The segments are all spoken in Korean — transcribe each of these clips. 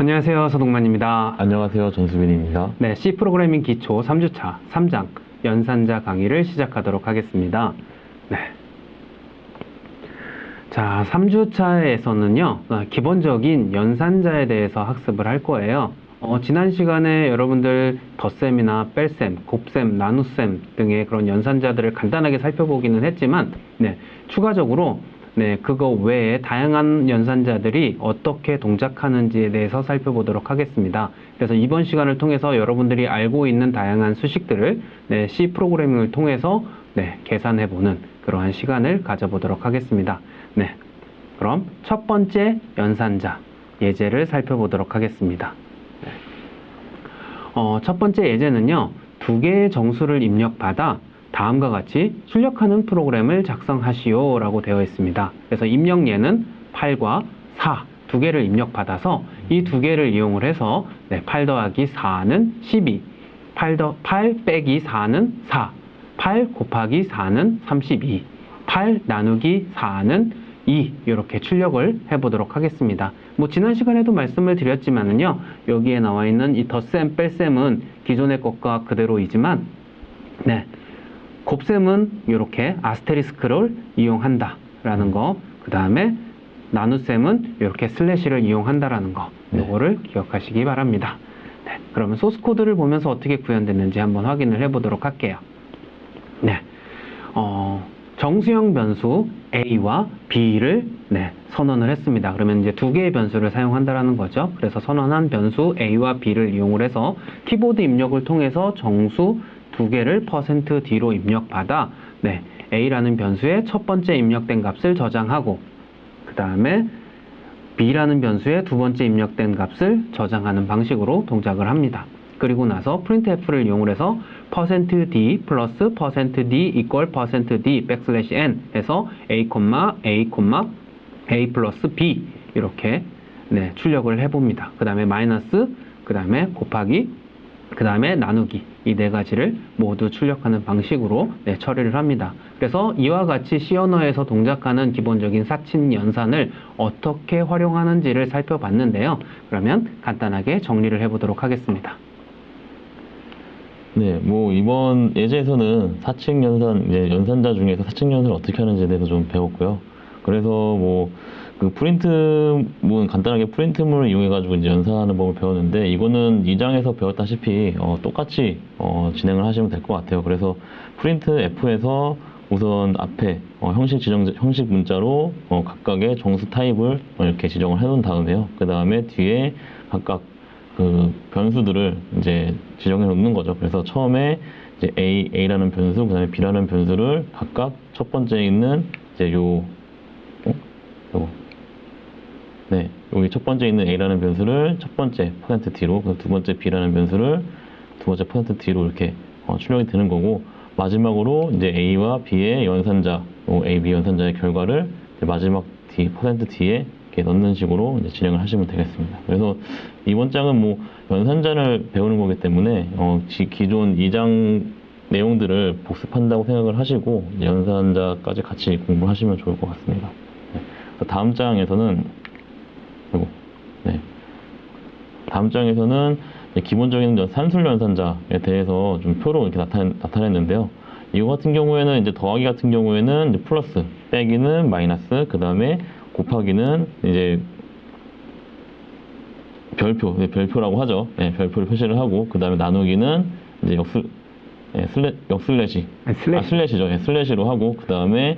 안녕하세요. 서동만입니다. 안녕하세요. 전수빈입니다. 네, C 프로그래밍 기초 3주차 3장 연산자 강의를 시작하도록 하겠습니다. 네. 자, 3주차에서는요, 기본적인 연산자에 대해서 학습을 할 거예요. 지난 시간에 여러분들 덧셈이나 뺄셈, 곱셈, 나눗셈 등의 그런 연산자들을 간단하게 살펴보기는 했지만, 네, 추가적으로 네, 그거 외에 다양한 연산자들이 어떻게 동작하는지에 대해서 살펴보도록 하겠습니다. 그래서 이번 시간을 통해서 여러분들이 알고 있는 다양한 수식들을 네, C 프로그래밍을 통해서 네, 계산해보는 그러한 시간을 가져보도록 하겠습니다. 네, 그럼 첫 번째 연산자 예제를 살펴보도록 하겠습니다. 첫 번째 예제는요, 두 개의 정수를 입력받아 다음과 같이 출력하는 프로그램을 작성하시오 라고 되어 있습니다. 그래서 입력예는 8과 4 두 개를 입력받아서 이 두 개를 이용을 해서 네, 8 더하기 4는 12, 8 빼기 4는 4, 8 곱하기 4는 32, 8 나누기 4는 2 이렇게 출력을 해보도록 하겠습니다. 지난 시간에도 말씀을 드렸지만은요, 여기에 나와 있는 이 덧셈, 뺄셈은 기존의 것과 그대로이지만 네, 곱셈은 이렇게 아스테리스크를 이용한다 라는 거, 그 다음에 나눗셈은 이렇게 슬래시를 이용한다라는 거, 이거를 기억하시기 바랍니다. 네, 그러면 소스 코드를 보면서 어떻게 구현됐는지 한번 확인을 해보도록 할게요. 네, 정수형 변수 A와 B를 네, 선언을 했습니다. 그러면 이제 두 개의 변수를 사용한다라는 거죠. 그래서 선언한 변수 A와 B를 이용을 해서 키보드 입력을 통해서 정수 두 개를 %D로 입력받아 네, A라는 변수의 첫 번째 입력된 값을 저장하고 그 다음에 B라는 변수의 두 번째 입력된 값을 저장하는 방식으로 동작을 합니다. 그리고 나서 printf를 이용을 해서 %D 플러스 %D equal %D 백슬래시 n 해서 A, A 플러스 B 이렇게 네, 출력을 해봅니다. 그 다음에 마이너스, 그 다음에 곱하기, 그 다음에 나누기 이 네 가지를 모두 출력하는 방식으로 네, 처리를 합니다. 그래서 이와 같이 C 언어에서 동작하는 기본적인 사친 연산을 어떻게 활용하는지를 살펴봤는데요. 그러면 간단하게 정리를 해보도록 하겠습니다. 네, 이번 예제에서는 사칙 연산, 이제 연산자 중에서 사칙 연산을 어떻게 하는지에 대해서 좀 배웠고요. 그래서 그 프린트문, 간단하게 프린트문을 이용해가지고 이제 연산하는 법을 배웠는데, 이거는 2장에서 배웠다시피, 똑같이, 진행을 하시면 될 것 같아요. 그래서 프린트 F에서 우선 앞에, 형식 문자로, 각각의 정수 타입을 이렇게 지정을 해 놓은 다음에요. 그 다음에 뒤에 각각 그 변수들을 이제 지정해 놓는 거죠. 그래서 처음에 이제 A라는 변수, 그 다음에 B라는 변수를 각각 첫 번째에 있는 이제 네, 여기 첫 번째 있는 A라는 변수를 첫 번째 %D로, 두 번째 B라는 변수를 두 번째 %D로 이렇게 출력이 되는 거고, 마지막으로 이제 A와 B의 연산자, A, B 연산자의 결과를 마지막 %D에 이렇게 넣는 식으로 이제 진행을 하시면 되겠습니다. 그래서 이번 장은 연산자를 배우는 거기 때문에 기존 2장 내용들을 복습한다고 생각을 하시고 연산자까지 같이 공부하시면 좋을 것 같습니다. 네. 다음 장에서는 기본적인 산술 연산자에 대해서 좀 표로 이렇게 나타냈는데요. 이거 같은 경우에는 이제 더하기 같은 경우에는 이제 플러스, 빼기는 마이너스, 그 다음에 곱하기는 이제 별표라고 하죠. 네, 별표를 표시를 하고, 그 다음에 나누기는 이제 슬래시죠. 네, 슬래시로 하고, 그 다음에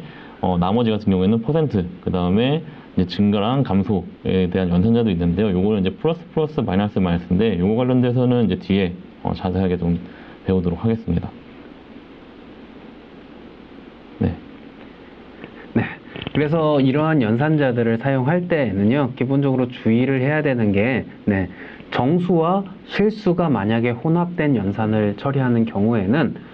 나머지 같은 경우에는 %, 그 다음에 이제 증가랑 감소에 대한 연산자도 있는데요. 요거는 이제 플러스, 마이너스인데, 요거 관련돼서는 이제 뒤에 자세하게 좀 배우도록 하겠습니다. 네. 네. 그래서 이러한 연산자들을 사용할 때에는요, 기본적으로 주의를 해야 되는 게, 네, 정수와 실수가 만약에 혼합된 연산을 처리하는 경우에는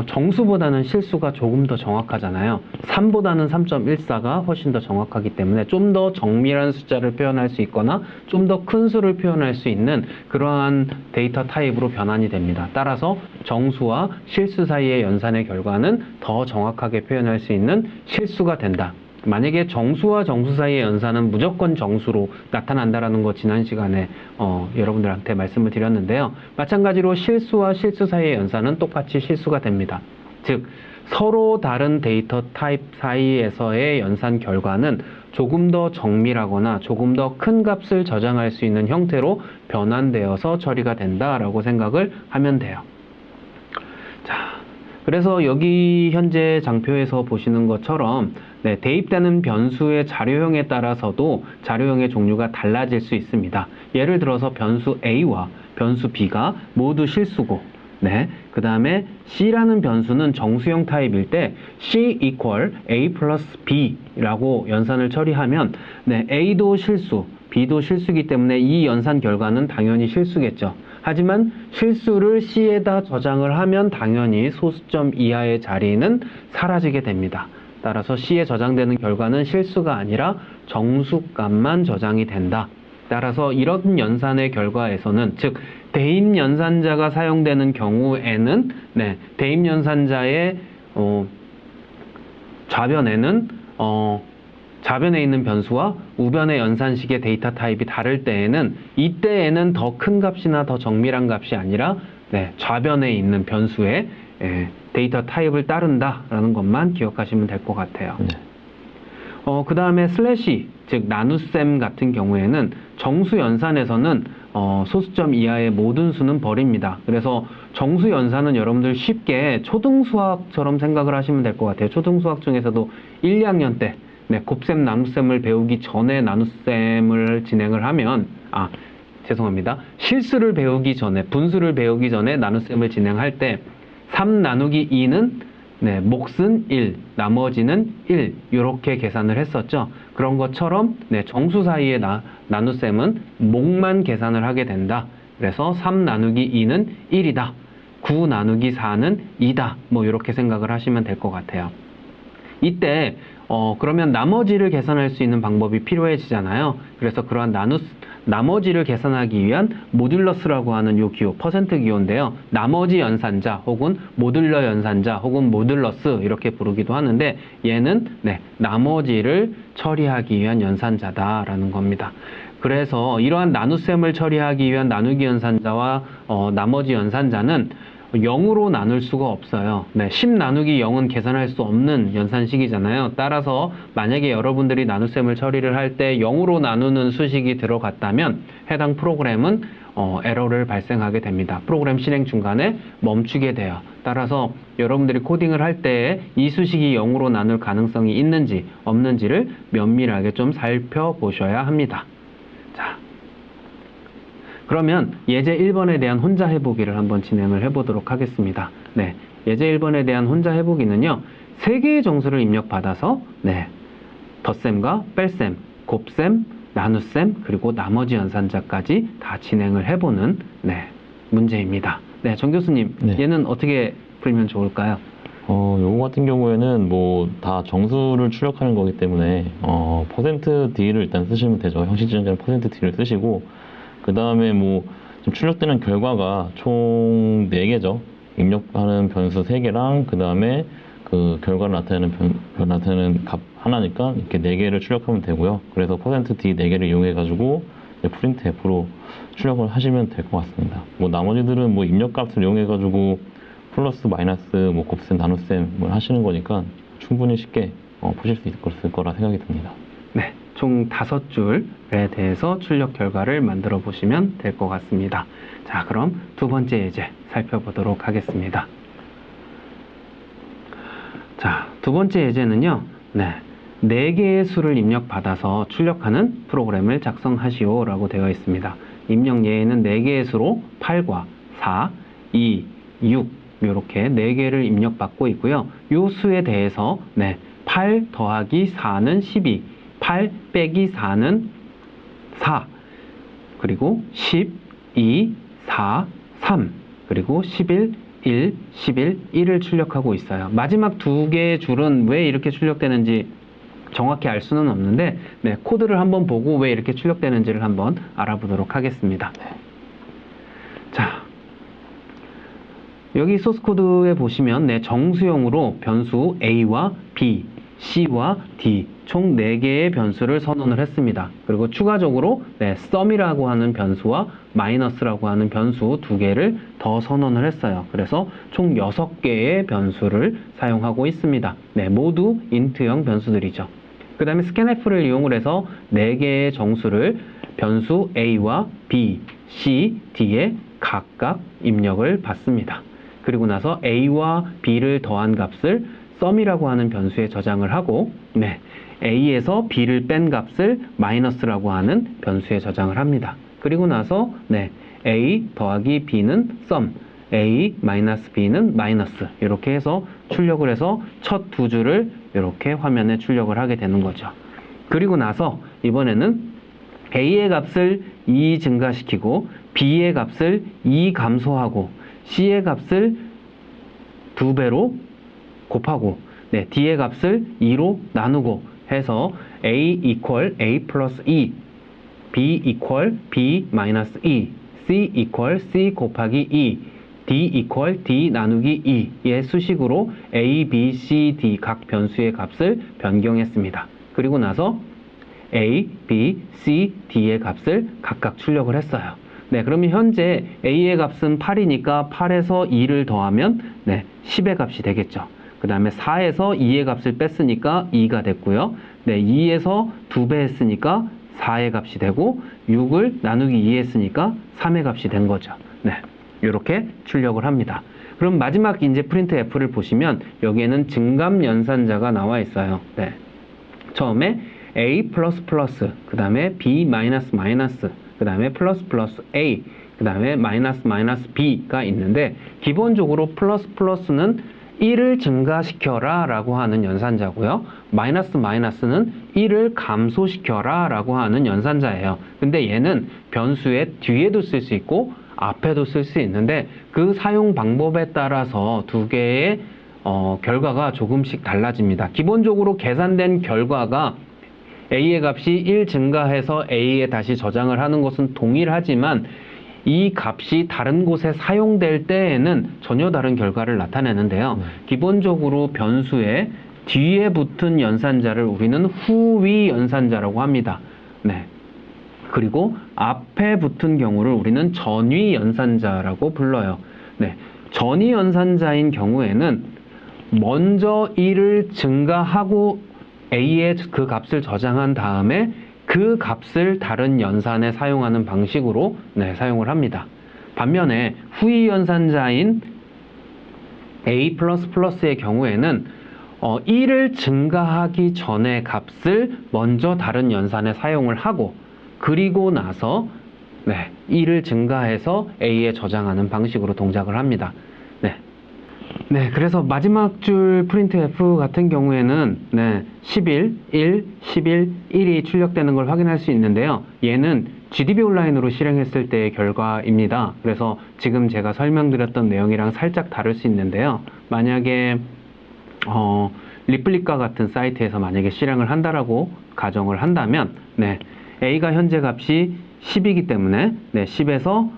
정수보다는 실수가 조금 더 정확하잖아요. 3보다는 3.14가 훨씬 더 정확하기 때문에 좀 더 정밀한 숫자를 표현할 수 있거나 좀 더 큰 수를 표현할 수 있는 그러한 데이터 타입으로 변환이 됩니다. 따라서 정수와 실수 사이의 연산의 결과는 더 정확하게 표현할 수 있는 실수가 된다. 만약에 정수와 정수 사이의 연산은 무조건 정수로 나타난다라는 거 지난 시간에 여러분들한테 말씀을 드렸는데요. 마찬가지로 실수와 실수 사이의 연산은 똑같이 실수가 됩니다. 즉 서로 다른 데이터 타입 사이에서의 연산 결과는 조금 더 정밀하거나 조금 더 큰 값을 저장할 수 있는 형태로 변환되어서 처리가 된다라고 생각을 하면 돼요. 자, 그래서 여기 현재 장표에서 보시는 것처럼 대입되는 변수의 자료형에 따라서도 자료형의 종류가 달라질 수 있습니다. 예를 들어서 변수 A와 변수 B가 모두 실수고 그 다음에 C라는 변수는 정수형 타입일 때 C equal A plus B라고 연산을 처리하면 A도 실수, B도 실수이기 때문에 이 연산 결과는 당연히 실수겠죠. 하지만 실수를 C에다 저장을 하면 당연히 소수점 이하의 자리는 사라지게 됩니다. 따라서 C에 저장되는 결과는 실수가 아니라 정수값만 저장이 된다. 따라서 이런 연산의 결과에서는 즉 대입 연산자가 사용되는 경우에는 대입 연산자의 좌변에는 좌변에 있는 변수와 우변의 연산식의 데이터 타입이 다를 때에는 이때에는 더 큰 값이나 더 정밀한 값이 아니라 좌변에 있는 변수의 데이터 타입을 따른다라는 것만 기억하시면 될 것 같아요. 그 다음에 슬래시, 즉 나눗셈 같은 경우에는 정수 연산에서는 소수점 이하의 모든 수는 버립니다. 그래서 정수 연산은 여러분들 쉽게 초등수학처럼 생각을 하시면 될 것 같아요. 초등수학 중에서도 1, 2학년 때 곱셈, 나눗셈을 배우기 전에 나눗셈을 진행을 하면 죄송합니다. 실수를 배우기 전에, 분수를 배우기 전에 나눗셈을 진행할 때 3 나누기 2는 몫은 1, 나머지는 1 이렇게 계산을 했었죠. 그런 것처럼 정수 사이의 나눗셈은 몫만 계산을 하게 된다. 그래서 3 나누기 2는 1이다. 9 나누기 4는 2다. 뭐 이렇게 생각을 하시면 될 것 같아요. 이때 그러면 나머지를 계산할 수 있는 방법이 필요해지잖아요. 그래서 그러한 나머지를 계산하기 위한 모듈러스라고 하는 요 기호, 퍼센트 기호인데요. 나머지 연산자 혹은 모듈러 연산자 혹은 모듈러스 이렇게 부르기도 하는데 얘는 나머지를 처리하기 위한 연산자다라는 겁니다. 그래서 이러한 나눗셈을 처리하기 위한 나누기 연산자와 나머지 연산자는 0으로 나눌 수가 없어요. 10 나누기 0은 계산할 수 없는 연산식이잖아요. 따라서 만약에 여러분들이 나눗셈을 처리를 할 때 0으로 나누는 수식이 들어갔다면 해당 프로그램은 에러를 발생하게 됩니다. 프로그램 실행 중간에 멈추게 돼요. 따라서 여러분들이 코딩을 할 때 이 수식이 0으로 나눌 가능성이 있는지 없는지를 면밀하게 좀 살펴보셔야 합니다. 자, 그러면 예제 1번에 대한 혼자 해보기를 한번 진행을 해보도록 하겠습니다. 예제 1번에 대한 혼자 해보기는요. 3개의 정수를 입력받아서 덧셈과 뺄셈, 곱셈, 나눗셈, 그리고 나머지 연산자까지 다 진행을 해보는 문제입니다. 정 교수님, 얘는 어떻게 풀면 좋을까요? 요거 같은 경우에는 뭐 다 정수를 출력하는 거기 때문에 퍼센트 D를 일단 쓰시면 되죠. 형식 지정자는 퍼센트 D를 쓰시고 그 다음에 뭐 지금 출력되는 결과가 총 4개죠. 입력하는 변수 3개랑 그 다음에 그 결과를 나타내는 값 하나니까 이렇게 4개를 출력하면 되고요. 그래서 퍼센트 D 4개를 이용해 가지고 프린트 F로 출력을 하시면 될 것 같습니다. 뭐 나머지들은 뭐 입력값을 이용해 가지고 플러스 마이너스 뭐 곱셈 나눗셈을 하시는 거니까 충분히 쉽게 푸실 수 있을 거라 생각이 듭니다. 총 5줄에 대해서 출력 결과를 만들어 보시면 될 것 같습니다. 자, 그럼 두 번째 예제 살펴보도록 하겠습니다. 자, 두 번째 예제는요. 4개의 수를 입력받아서 출력하는 프로그램을 작성하시오 라고 되어 있습니다. 입력 예에는 4개의 수로 8과 4, 2, 6 이렇게 4개를 입력받고 있고요. 이 수에 대해서 8 더하기 4는 12, 8 빼기 4는 4, 그리고 10, 2, 4, 3, 그리고 11, 1, 11, 1을 출력하고 있어요. 마지막 2개의 줄은 왜 이렇게 출력되는지 정확히 알 수는 없는데 코드를 한번 보고 왜 이렇게 출력되는지를 한번 알아보도록 하겠습니다. 자, 여기 소스 코드에 보시면 정수형으로 변수 A와 B, C와 D 총 4개의 변수를 선언을 했습니다. 그리고 추가적으로 sum이라고 하는 변수와 마이너스라고 하는 변수 2개를 더 선언을 했어요. 그래서 총 6개의 변수를 사용하고 있습니다. 모두 int형 변수들이죠. 그 다음에 scanf를 이용을 해서 4개의 정수를 변수 a와 b, c, d에 각각 입력을 받습니다. 그리고 나서 a와 b를 더한 값을 sum이라고 하는 변수에 저장을 하고 a에서 b를 뺀 값을 마이너스라고 하는 변수에 저장을 합니다. 그리고 나서 a 더하기 b는 sum, a 마이너스 b는 마이너스 이렇게 해서 출력을 해서 첫 2줄을 이렇게 화면에 출력을 하게 되는 거죠. 그리고 나서 이번에는 a의 값을 2 증가시키고 b의 값을 2 감소하고 c의 값을 2배로 곱하고 d의 값을 2로 나누고 해서 a equal a 플러스 2, b equal b 마이너스 2, c equal c 곱하기 2, d equal d 나누기 2의 수식으로 a, b, c, d 각 변수의 값을 변경했습니다. 그리고 나서 a, b, c, d의 값을 각각 출력을 했어요. 그러면 현재 a의 값은 8이니까 8에서 2를 더하면 10의 값이 되겠죠. 그 다음에 4에서 2의 값을 뺐으니까 2가 됐고요. 2에서 2배 했으니까 4의 값이 되고 6을 나누기 2 했으니까 3의 값이 된 거죠. 이렇게 출력을 합니다. 그럼 마지막 이제 프린트 F를 보시면 여기에는 증감 연산자가 나와 있어요. 처음에 A++, 그 다음에 B-, 그 다음에 플러스 A, 그 다음에 마이너스 B가 있는데 기본적으로 플러스는 1을 증가시켜라 라고 하는 연산자고요. 마이너스는 1을 감소시켜라 라고 하는 연산자예요. 근데 얘는 변수의 뒤에도 쓸 수 있고 앞에도 쓸 수 있는데 그 사용 방법에 따라서 2개의 결과가 조금씩 달라집니다. 기본적으로 계산된 결과가 a의 값이 1 증가해서 a에 다시 저장을 하는 것은 동일하지만 이 값이 다른 곳에 사용될 때에는 전혀 다른 결과를 나타내는데요. 기본적으로 변수의 뒤에 붙은 연산자를 우리는 후위 연산자라고 합니다. 그리고 앞에 붙은 경우를 우리는 전위 연산자라고 불러요. 전위 연산자인 경우에는 먼저 1을 증가하고 a의 그 값을 저장한 다음에 그 값을 다른 연산에 사용하는 방식으로 사용을 합니다. 반면에 후위 연산자인 a++의 경우에는 1을 증가하기 전에 값을 먼저 다른 연산에 사용을 하고 그리고 나서 1을 증가해서 a에 저장하는 방식으로 동작을 합니다. 그래서 마지막 줄 printf 같은 경우에는 11, 1, 11, 1이 출력되는 걸 확인할 수 있는데요. 얘는 GDB 온라인으로 실행했을 때의 결과입니다. 그래서 지금 제가 설명드렸던 내용이랑 살짝 다를 수 있는데요. 만약에 리플리카 같은 사이트에서 만약에 실행을 한다라고 가정을 한다면 A가 현재 값이 10이기 때문에 10에서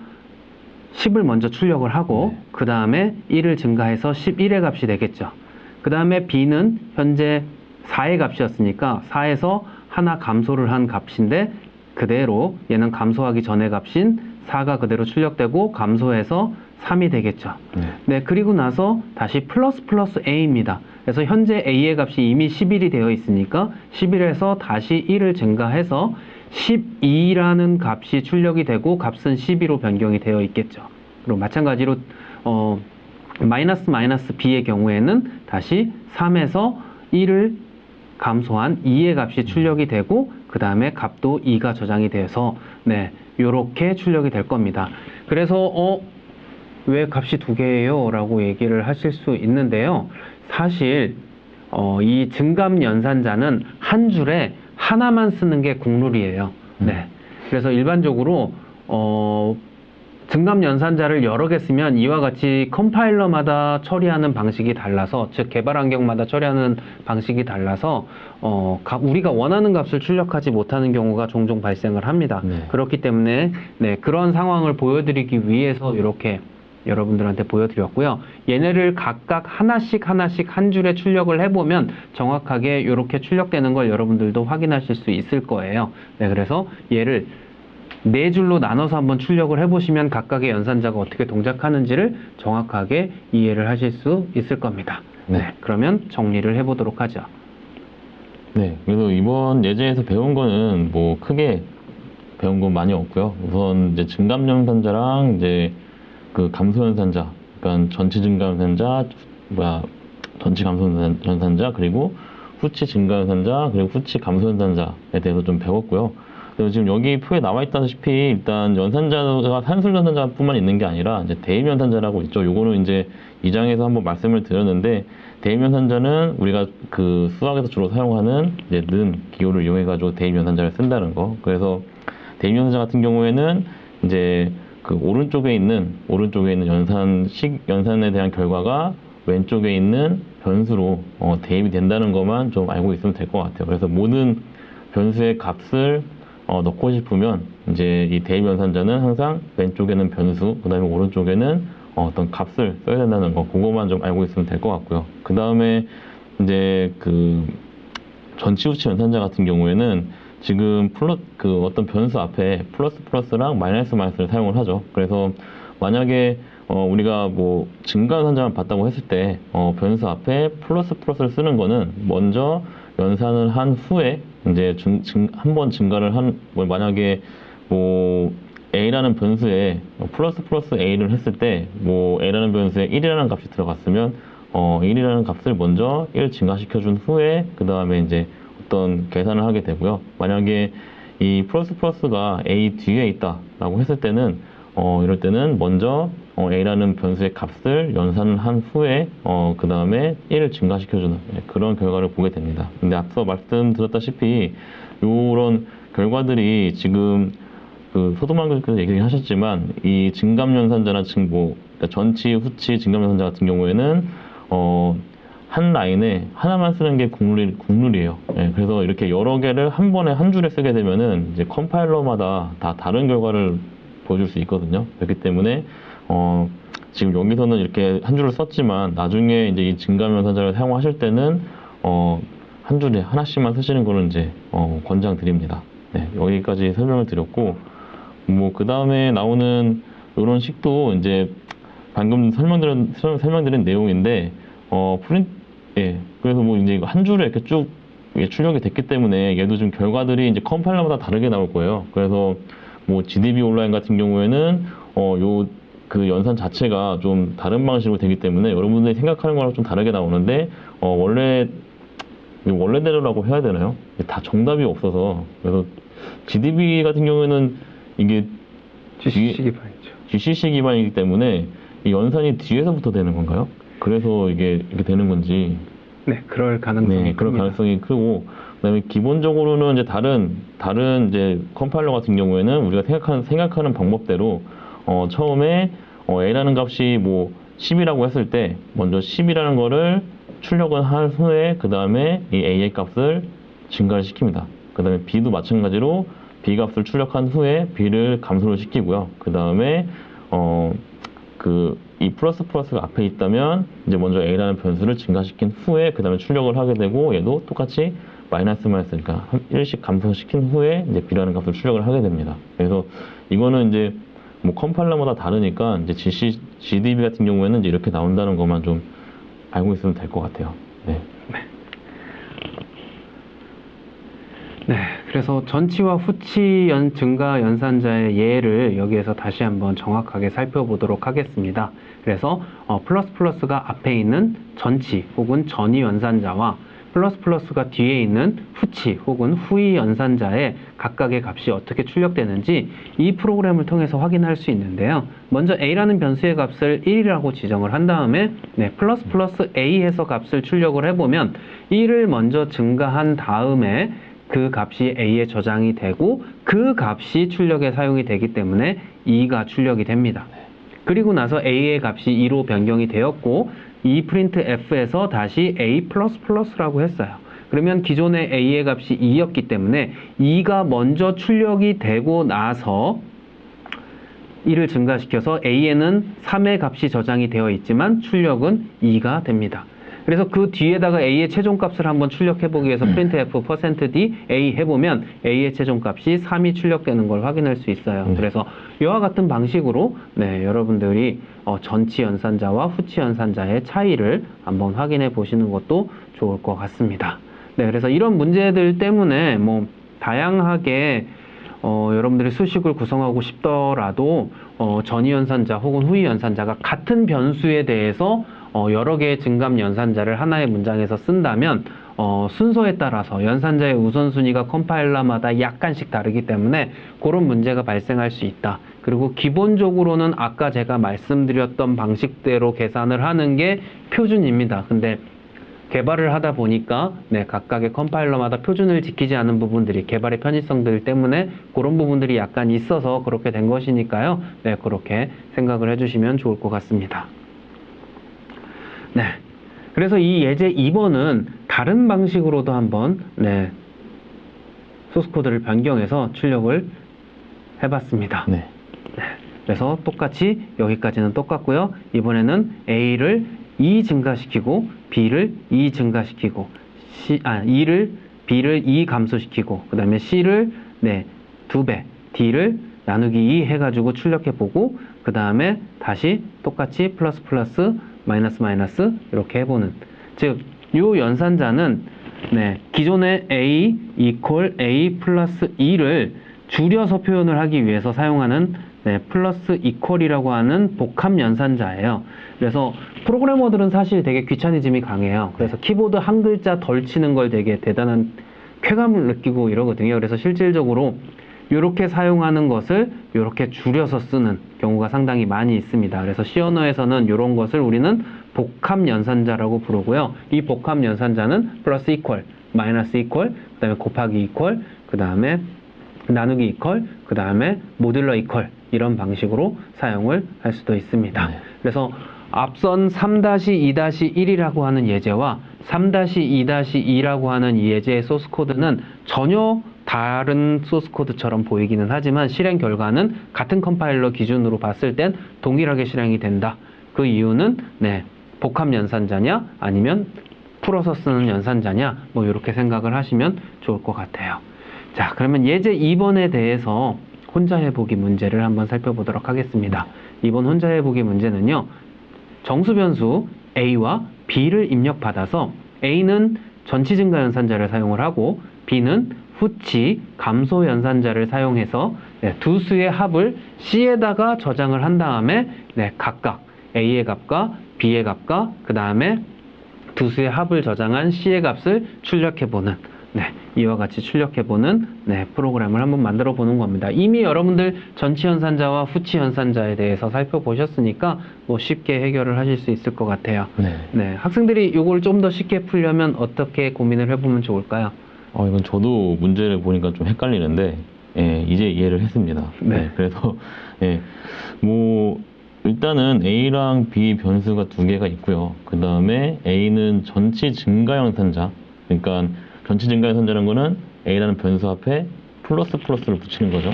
10을 먼저 출력을 하고 그 다음에 1을 증가해서 11의 값이 되겠죠. 그 다음에 B는 현재 4의 값이었으니까 4에서 하나 감소를 한 값인데 그대로 얘는 감소하기 전의 값인 4가 그대로 출력되고 감소해서 3이 되겠죠. 그리고 나서 다시 플러스 A입니다. 그래서 현재 A의 값이 이미 11이 되어 있으니까 11에서 다시 1을 증가해서 12라는 값이 출력이 되고 값은 12로 변경이 되어 있겠죠. 그리고 마찬가지로 마이너스 B의 경우에는 다시 3에서 1을 감소한 2의 값이 출력이 되고 그 다음에 값도 2가 저장이 돼서 요렇게 출력이 될 겁니다. 그래서 왜 값이 2개예요? 라고 얘기를 하실 수 있는데요. 사실 이 증감 연산자는 한 줄에 하나만 쓰는 게 국룰이에요. 그래서 일반적으로 증감 연산자를 여러 개 쓰면 이와 같이 컴파일러마다 처리하는 방식이 달라서, 즉 개발 환경마다 처리하는 방식이 달라서 우리가 원하는 값을 출력하지 못하는 경우가 종종 발생을 합니다. 그렇기 때문에 그런 상황을 보여드리기 위해서 이렇게 여러분들한테 보여드렸고요. 얘네를 각각 하나씩 한 줄에 출력을 해보면 정확하게 이렇게 출력되는 걸 여러분들도 확인하실 수 있을 거예요. 네, 그래서 얘를 네 줄로 나눠서 한번 출력을 해보시면 각각의 연산자가 어떻게 동작하는지를 정확하게 이해를 하실 수 있을 겁니다. 네, 그러면 정리를 해보도록 하죠. 네, 그래서 이번 예제에서 배운 거는 뭐 크게 배운 건 많이 없고요. 우선 이제 증감 연산자랑 이제 그 감소 연산자, 그러니까 전체 증감 연산자, 전체 감소 연산자, 그리고 후치 증감 연산자, 그리고 후치 감소 연산자에 대해서 좀 배웠고요. 그래서 지금 여기 표에 나와 있다시피 일단 연산자가 산술 연산자뿐만 있는 게 아니라 이제 대입 연산자라고 있죠. 요거는 이제 2장에서 한번 말씀을 드렸는데, 대입 연산자는 우리가 그 수학에서 주로 사용하는 이제 는 기호를 이용해 가지고 대입 연산자를 쓴다는 거. 그래서 대입 연산자 같은 경우에는 이제 그 오른쪽에 있는 연산에 대한 결과가 왼쪽에 있는 변수로 대입이 된다는 것만 좀 알고 있으면 될 것 같아요. 그래서 모든 변수의 값을 넣고 싶으면 이제 이 대입 연산자는 항상 왼쪽에는 변수, 그 다음에 오른쪽에는 어떤 값을 써야 된다는 거, 그거만 좀 알고 있으면 될 것 같고요. 그 다음에 이제 그 전치후치 연산자 같은 경우에는 지금 어떤 변수 앞에 플러스랑 마이너스를 사용을 하죠. 그래서 만약에 우리가 뭐 증가 연산자만 봤다고 했을 때 변수 앞에 플러스를 쓰는 거는 먼저 연산을 한 후에 이제 한 번 증가를 만약에 뭐 a라는 변수에 플러스 a를 했을 때 뭐 a라는 변수에 1이라는 값이 들어갔으면 1이라는 값을 먼저 1 증가시켜준 후에 그 다음에 이제 어떤 계산을 하게 되고요. 만약에 이 플러스가 a 뒤에 있다라고 했을 때는 이럴 때는 먼저 a라는 변수의 값을 연산을 한 후에 그 다음에 1을 증가시켜주는 그런 결과를 보게 됩니다. 근데 앞서 말씀드렸다시피 이런 결과들이 지금 그 소도만교수께서 얘기를 하셨지만 이 증감 연산자나 그러니까 전치, 후치 증감 연산자 같은 경우에는 한 라인에 하나만 쓰는 게 국룰이에요. 예, 그래서 이렇게 여러 개를 한 번에 한 줄에 쓰게 되면은 이제 컴파일러마다 다 다른 결과를 보여줄 수 있거든요. 그렇기 때문에 지금 여기서는 이렇게 한 줄을 썼지만 나중에 이제 이 증감 연산자를 사용하실 때는 한 줄에 하나씩만 쓰시는 거를 이제 권장드립니다. 네, 여기까지 설명을 드렸고, 뭐 그 다음에 나오는 이런 식도 이제 방금 설명드린 내용인데 그래서 뭐 이제 한 줄에 이렇게 쭉 출력이 됐기 때문에 얘도 좀 결과들이 이제 컴파일러마다 다르게 나올 거예요. 그래서 뭐 GDB 온라인 같은 경우에는 그 연산 자체가 좀 다른 방식으로 되기 때문에 여러분들이 생각하는 거랑 좀 다르게 나오는데 원래대로라고 해야 되나요? 다 정답이 없어서. 그래서 GDB 같은 경우에는 이게 GCC 기반이죠. GCC 기반이기 때문에 이 연산이 뒤에서부터 되는 건가요? 그래서 이게 이렇게 되는 건지. 네, 그럴 가능성이 그럴 가능성이 크고, 그다음에 기본적으로는 이제 다른 이제 컴파일러 같은 경우에는 우리가 생각하는 방법대로 처음에 a라는 값이 뭐 10이라고 했을 때 먼저 10이라는 거를 출력을 한 후에 그 다음에 이 a의 값을 증가를 시킵니다. 그 다음에 b도 마찬가지로 b 값을 출력한 후에 b를 감소를 시키고요. 그 다음에 이 플러스가 앞에 있다면 이제 먼저 a라는 변수를 증가시킨 후에 그 다음에 출력을 하게 되고, 얘도 똑같이 마이너스니까 1씩 감소시킨 후에 이제 b라는 값을 출력을 하게 됩니다. 그래서 이거는 이제 뭐 컴파일러마다 다르니까 이제 GDB 같은 경우에는 이제 이렇게 나온다는 것만 좀 알고 있으면 될 것 같아요. 네, 그래서 전치와 후치 증가 연산자의 예를 여기에서 다시 한번 정확하게 살펴보도록 하겠습니다. 그래서 플러스가 앞에 있는 전치 혹은 전이 연산자와 플러스가 뒤에 있는 후치 혹은 후이 연산자의 각각의 값이 어떻게 출력되는지 이 프로그램을 통해서 확인할 수 있는데요. 먼저 a라는 변수의 값을 1이라고 지정을 한 다음에 플러스 a 해서 값을 출력을 해보면 1을 먼저 증가한 다음에 그 값이 a에 저장이 되고 그 값이 출력에 사용이 되기 때문에 2가 출력이 됩니다. 그리고 나서 a의 값이 2로 변경이 되었고 이 프린트 f에서 다시 a++라고 했어요. 그러면 기존의 a의 값이 2였기 때문에 2가 먼저 출력이 되고 나서 2를 증가시켜서 A에는 3의 값이 저장이 되어 있지만 출력은 2가 됩니다. 그래서 그 뒤에다가 A의 최종값을 한번 출력해보기 위해서 printf %d A 해보면 A의 최종값이 3이 출력되는 걸 확인할 수 있어요. 그래서 이와 같은 방식으로 여러분들이 전치 연산자와 후치 연산자의 차이를 한번 확인해 보시는 것도 좋을 것 같습니다. 그래서 이런 문제들 때문에 뭐 다양하게 여러분들이 수식을 구성하고 싶더라도 전위 연산자 혹은 후위 연산자가 같은 변수에 대해서 여러 개의 증감 연산자를 하나의 문장에서 쓴다면 순서에 따라서 연산자의 우선순위가 컴파일러마다 약간씩 다르기 때문에 그런 문제가 발생할 수 있다. 그리고 기본적으로는 아까 제가 말씀드렸던 방식대로 계산을 하는 게 표준입니다. 근데 개발을 하다 보니까 각각의 컴파일러마다 표준을 지키지 않은 부분들이 개발의 편의성들 때문에 그런 부분들이 약간 있어서 그렇게 된 것이니까요. 그렇게 생각을 해주시면 좋을 것 같습니다. 그래서 이 예제 2번은 다른 방식으로도 한번 소스코드를 변경해서 출력을 해봤습니다. 그래서 똑같이 여기까지는 똑같고요. 이번에는 A를 2 증가시키고 B를 2 증가시키고 B를 2 감소시키고 그 다음에 C를 2배, D를 나누기 2 해가지고 출력해보고 그 다음에 다시 똑같이 플러스 플러스 마이너스 마이너스 이렇게 해보는, 즉 이 연산자는 기존의 A 이퀄 A 플러스 2를 줄여서 표현을 하기 위해서 사용하는 플러스 이퀄이라고 하는 복합 연산자예요. 그래서 프로그래머들은 사실 되게 귀차니즘이 강해요. 그래서 키보드 한 글자 덜 치는 걸 되게 대단한 쾌감을 느끼고 이러거든요. 그래서 실질적으로 이렇게 사용하는 것을 이렇게 줄여서 쓰는 경우가 상당히 많이 있습니다. 그래서 C 언어에서는 이런 것을 우리는 복합 연산자라고 부르고요. 이 복합 연산자는 플러스 이퀄, 마이너스 이퀄, 그 다음에 곱하기 이퀄, 그 다음에 나누기 이퀄, 그 다음에 모듈러 이퀄, 이런 방식으로 사용을 할 수도 있습니다. 그래서 앞선 3-2-1이라고 하는 예제와 3-2-2라고 하는 이 예제의 소스 코드는 전혀 다른 소스 코드처럼 보이기는 하지만 실행 결과는 같은 컴파일러 기준으로 봤을 땐 동일하게 실행이 된다. 그 이유는 복합 연산자냐 아니면 풀어서 쓰는 연산자냐 뭐 이렇게 생각을 하시면 좋을 것 같아요. 자, 그러면 예제 2번에 대해서 혼자 해보기 문제를 한번 살펴보도록 하겠습니다. 이번 혼자 해보기 문제는요, 정수 변수 A와 B를 입력받아서 A는 전치 증가 연산자를 사용을 하고 B는 후치 감소 연산자를 사용해서 두 수의 합을 C에다가 저장을 한 다음에 각각 A의 값과 B의 값과 그 다음에 두 수의 합을 저장한 C의 값을 출력해보는 이와 같이 출력해보는 프로그램을 한번 만들어 보는 겁니다. 이미 여러분들 전치 연산자와 후치 연산자에 대해서 살펴보셨으니까 뭐 쉽게 해결을 하실 수 있을 것 같아요. 학생들이 이걸 좀 더 쉽게 풀려면 어떻게 고민을 해보면 좋을까요? 이건 저도 문제를 보니까 좀 헷갈리는데 이제 이해를 했습니다. 그래서 뭐 일단은 A랑 B 변수가 두 개가 있고요. 그 다음에 A는 전치 증가 연산자, 그러니까 전치 증가 연산자라는 거는 A라는 변수 앞에 플러스 플러스를 붙이는 거죠.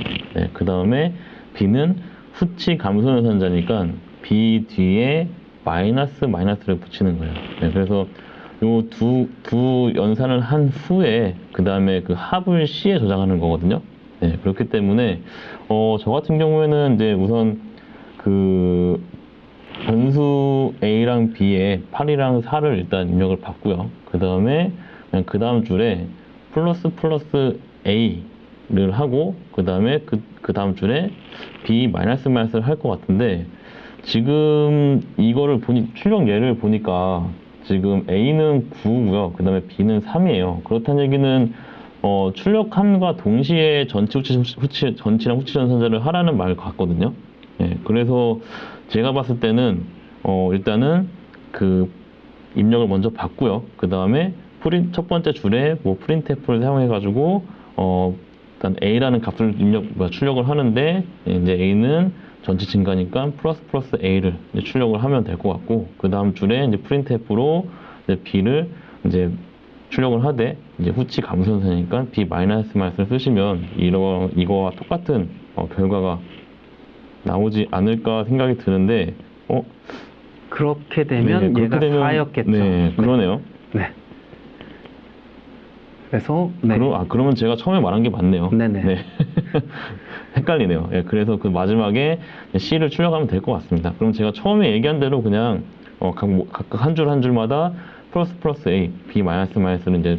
그 다음에 B는 후치 감소 연산자니까 B 뒤에 마이너스 마이너스를 붙이는 거예요. 그래서 요 두 연산을 한 후에 그 다음에 그 합을 C에 저장하는 거거든요. 그렇기 때문에 저 같은 경우에는 이제 우선 그 변수 A랑 B에 8이랑 4를 일단 입력을 받고요. 그 다음에 그냥 그 다음 줄에 플러스 플러스 A를 하고 그 다음에 그 다음 줄에 B 마이너스 마이너스를 할 것 같은데, 지금 이거를 출력 예를 보니까 지금 A는 9고요. 그 다음에 B는 3이에요. 그렇다는 얘기는 출력함과 동시에 전치랑 후치 연산자를 하라는 말 같거든요. 그래서 제가 봤을 때는 일단은 그 입력을 먼저 받고요. 그 다음에 첫 번째 줄에 뭐 printf를 사용해 가지고 일단 A라는 값을 출력을 하는데, 이제 A는 전체 증가니까 플러스 A를 출력을 하면 될 것 같고, 그 다음 줄에 이제 printf로 이제 B를 이제 출력을 하되, 이제 후치 감소 연산이니까 B 마이너스를 쓰시면 이거와 똑같은 결과가 나오지 않을까 생각이 드는데, 그렇게 되면 네, 얘가 그렇게 되면, 4였겠죠. 네, 그러네요. 네. 그래서 네. 그러면 제가 처음에 말한 게 맞네요. 네네. 네. 헷갈리네요. 예, 그래서 그 마지막에 C를 출력하면 될 것 같습니다. 그럼 제가 처음에 얘기한 대로 그냥 각각 한 줄 한 줄마다 플러스 A, B 마이너스는 이제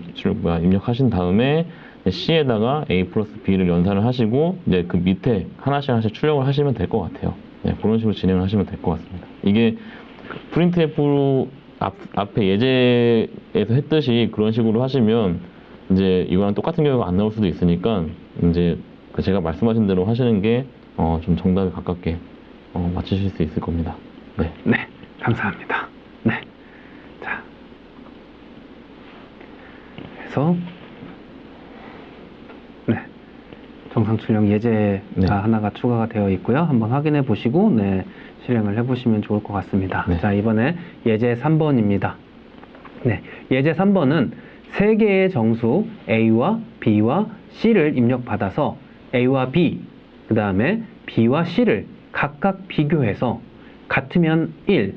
입력하신 다음에 C에다가 A 플러스 B를 연산을 하시고 이제 그 밑에 하나씩 출력을 하시면 될 것 같아요. 네, 그런 식으로 진행을 하시면 될 것 같습니다. 이게 프린트F로 앞에 예제에서 했듯이 그런 식으로 하시면 이제 이거랑 똑같은 경우가 안 나올 수도 있으니까 이제 그 제가 말씀하신 대로 하시는 게 좀 정답에 가깝게 맞추실 수 있을 겁니다. 네. 네, 감사합니다. 네. 자. 그래서 네. 정상 출력 예제가 네. 하나가 추가가 되어 있고요. 한번 확인해 보시고 네, 실행을 해 보시면 좋을 것 같습니다. 네. 자, 이번에 예제 3번입니다. 네. 예제 3번은 세 개의 정수 A와 B와 C를 입력받아서 A와 B, 그 다음에 B와 C를 각각 비교해서 같으면 1,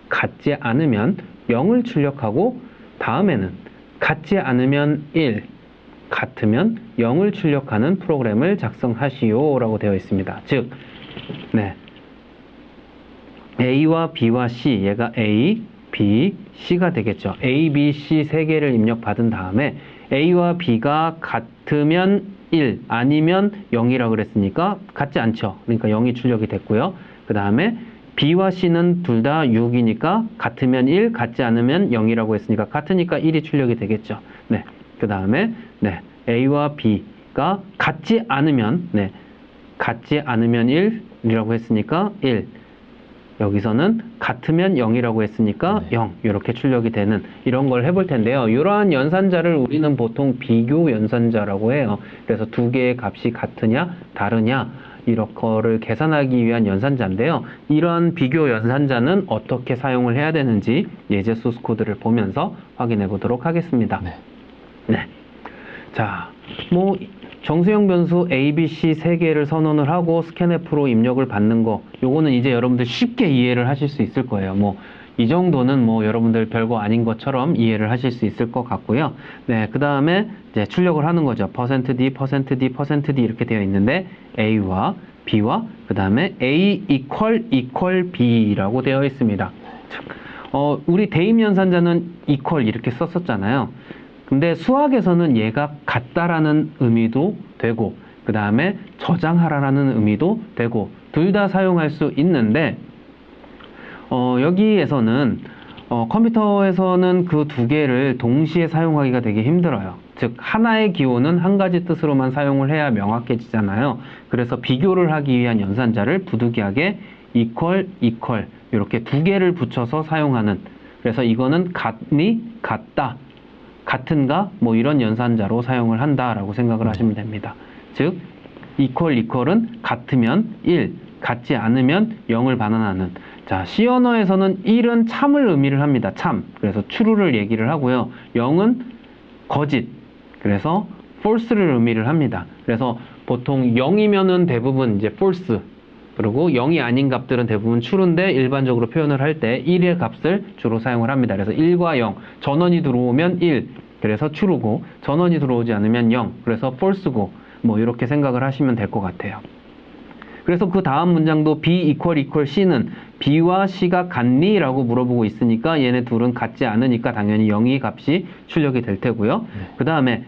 같지 않으면 0을 출력하고 다음에는 같지 않으면 1, 같으면 0을 출력하는 프로그램을 작성하시오 라고 되어 있습니다. 즉, 네. A와 B와 C, 얘가 A, B, C가 되겠죠. A, B, C 세 개를 입력받은 다음에 A와 B가 같으면 1, 아니면 0이라고 그랬으니까 같지 않죠. 그러니까 0이 출력이 됐고요. 그 다음에 B와 C는 둘 다 6이니까 같으면 1, 같지 않으면 0이라고 했으니까 같으니까 1이 출력이 되겠죠. 네. 그 다음에 네. A와 B가 같지 않으면 네. 같지 않으면 1이라고 했으니까 1. 여기서는 같으면 0이라고 했으니까 네. 0 이렇게 출력이 되는 이런 걸 해볼 텐데요. 이러한 연산자를 우리는 보통 비교 연산자라고 해요. 그래서 두 개의 값이 같으냐 다르냐 이렇게를 계산하기 위한 연산자인데요. 이런 비교 연산자는 어떻게 사용을 해야 되는지 예제 소스 코드를 보면서 확인해 보도록 하겠습니다. 네. 네. 자, 뭐 정수형 변수 A, B, C 세 개를 선언을 하고 스캔F로 입력을 받는 거, 요거는 이제 여러분들 쉽게 이해를 하실 수 있을 거예요. 뭐 이 정도는 뭐 여러분들 별거 아닌 것처럼 이해를 하실 수 있을 것 같고요. 네, 그 다음에 이제 출력을 하는 거죠. %D, %D, %D 이렇게 되어 있는데 A와 B와 그 다음에 A equal B라고 되어 있습니다. 우리 대입 연산자는 equal 이렇게 썼었잖아요. 근데 수학에서는 얘가 같다라는 의미도 되고 그 다음에 저장하라라는 의미도 되고 둘 다 사용할 수 있는데 여기에서는 컴퓨터에서는 그 두 개를 동시에 사용하기가 되게 힘들어요. 즉 하나의 기호는 한 가지 뜻으로만 사용을 해야 명확해지잖아요. 그래서 비교를 하기 위한 연산자를 부득이하게 equal 이렇게 두 개를 붙여서 사용하는, 그래서 이거는 같니, 같다, 같은가 뭐 이런 연산자로 사용을 한다라고 생각을 하시면 됩니다. 즉 equal은 같으면 1, 같지 않으면 0을 반환하는. 자, C 언어에서는 1은 참을 의미를 합니다. 참. 그래서 true를 얘기를 하고요. 0은 거짓. 그래서 false를 의미를 합니다. 그래서 보통 0이면은 대부분 이제 false. 그리고 0이 아닌 값들은 대부분 true인데 일반적으로 표현을 할 때 1의 값을 주로 사용을 합니다. 그래서 1과 0, 전원이 들어오면 1, 그래서 true고, 전원이 들어오지 않으면 0, 그래서 false고, 뭐 이렇게 생각을 하시면 될 것 같아요. 그래서 그 다음 문장도 B equal C는 B와 C가 같니? 라고 물어보고 있으니까 얘네 둘은 같지 않으니까 당연히 0이 값이 출력이 될 테고요. 그 다음에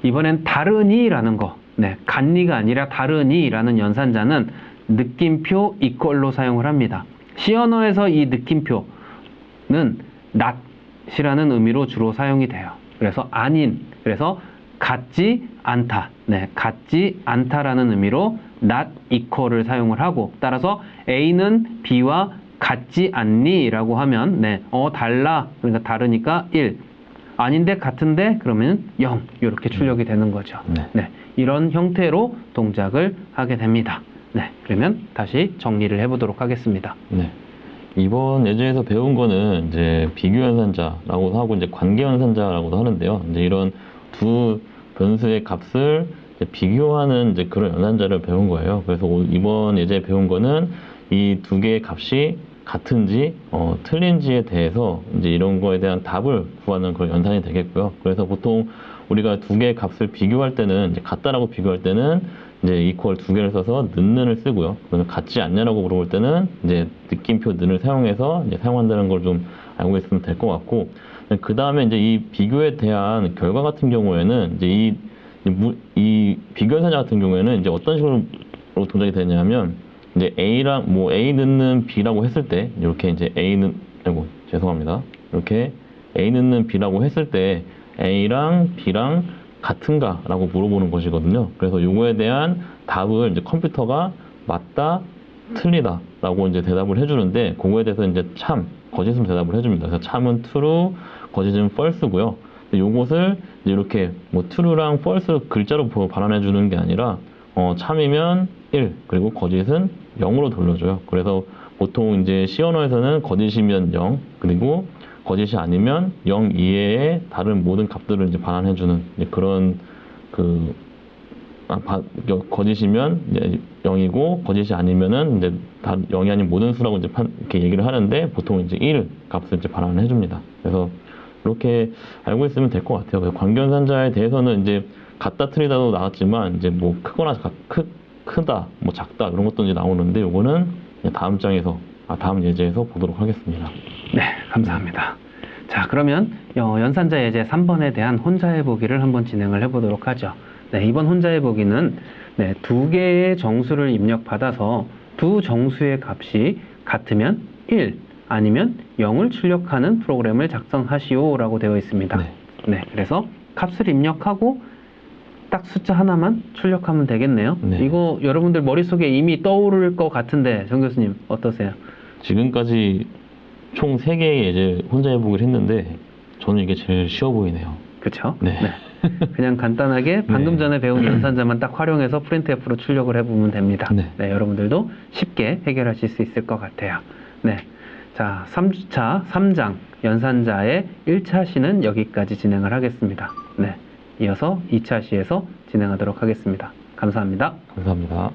이번엔 다르니? 라는 거, 네, 같니가 아니라 다르니? 라는 연산자는 느낌표 equal로 사용을 합니다. C 언어에서 이 느낌표는 not이라는 의미로 주로 사용이 돼요. 그래서 아닌, 그래서 같지 않다, 네, 같지 않다라는 의미로 not equal을 사용을 하고, 따라서 A는 B와 같지 않니? 라고 하면 네, 달라, 그러니까 다르니까 1, 아닌데 같은데 그러면 0 이렇게 출력이 되는 거죠. 네, 이런 형태로 동작을 하게 됩니다. 네, 그러면 다시 정리를 해보도록 하겠습니다. 네. 이번 예제에서 배운 거는 이제 비교 연산자라고도 하고 이제 관계 연산자라고도 하는데요. 이제 이런 두 변수의 값을 이제 비교하는 이제 그런 연산자를 배운 거예요. 그래서 이번 예제 배운 거는 이 두 개의 값이 같은지 틀린지에 대해서 이제 이런 거에 대한 답을 구하는 그런 연산이 되겠고요. 그래서 보통 우리가 두 개의 값을 비교할 때는 이제 같다라고 비교할 때는 이제 이퀄 두 개를 써서 는을 쓰고요. 그러면 같지 않냐라고 물어볼 때는 이제 느낌표 는을 사용해서 이제 사용한다는 걸 좀 알고 있으면 될 것 같고, 그 다음에 이제 이 비교에 대한 결과 같은 경우에는 이제 이 비교 연산자 같은 경우에는 이제 어떤 식으로 동작이 되냐면 이제 A랑 뭐 A 넣는 B라고 했을 때 이렇게 이제 죄송합니다. 이렇게 A 넣는 B라고 했을 때 A랑 B랑 같은가라고 물어보는 것이거든요. 그래서 요거에 대한 답을 이제 컴퓨터가 맞다, 틀리다라고 이제 대답을 해주는데, 그거에 대해서 이제 참, 거짓은 대답을 해줍니다. 그래서 참은 true, 거짓은 false고요. 요것을 이제 이렇게 뭐 true랑 false 글자로 반환해 주는 게 아니라 참이면 1, 그리고 거짓은 0으로 돌려줘요. 그래서 보통 이제 C 언어에서는 거짓이면 0, 그리고 거짓이 아니면 0 이외의 다른 모든 값들을 이제 반환해주는 그런 거짓이면 이제 0이고 거짓이 아니면은 이제 0이 아닌 모든 수라고 이제 이렇게 얘기를 하는데, 보통 이제 1 값을 이제 반환을 해줍니다. 그래서 이렇게 알고 있으면 될 것 같아요. 그래서 관계연산자에 대해서는 이제 같다 틀리다도 나왔지만 이제 뭐 크거나 크다, 뭐 작다 이런 것도 이제 나오는데, 요거는 다음 예제에서 보도록 하겠습니다. 네, 감사합니다. 자, 그러면 연산자 예제 3번에 대한 혼자해 보기를 한번 진행을 해보도록 하죠. 네, 이번 혼자해 보기는 두 개의 정수를 입력받아서 두 정수의 값이 같으면 1, 아니면 0을 출력하는 프로그램을 작성하시오라고 되어 있습니다. 네, 그래서 값을 입력하고 딱 숫자 하나만 출력하면 되겠네요. 네. 이거 여러분들 머릿속에 이미 떠오를 것 같은데 정 교수님 어떠세요? 지금까지 총 3개의 예제 혼자 해보기를 했는데 저는 이게 제일 쉬워 보이네요. 그렇죠? 네. 그냥 간단하게 방금 네. 전에 배운 연산자만 딱 활용해서 프린트F로 출력을 해보면 됩니다. 네. 여러분들도 쉽게 해결하실 수 있을 것 같아요. 네. 자, 3주차 3장 연산자의 1차 시는 여기까지 진행을 하겠습니다. 네. 이어서 2차 시에서 진행하도록 하겠습니다. 감사합니다. 감사합니다.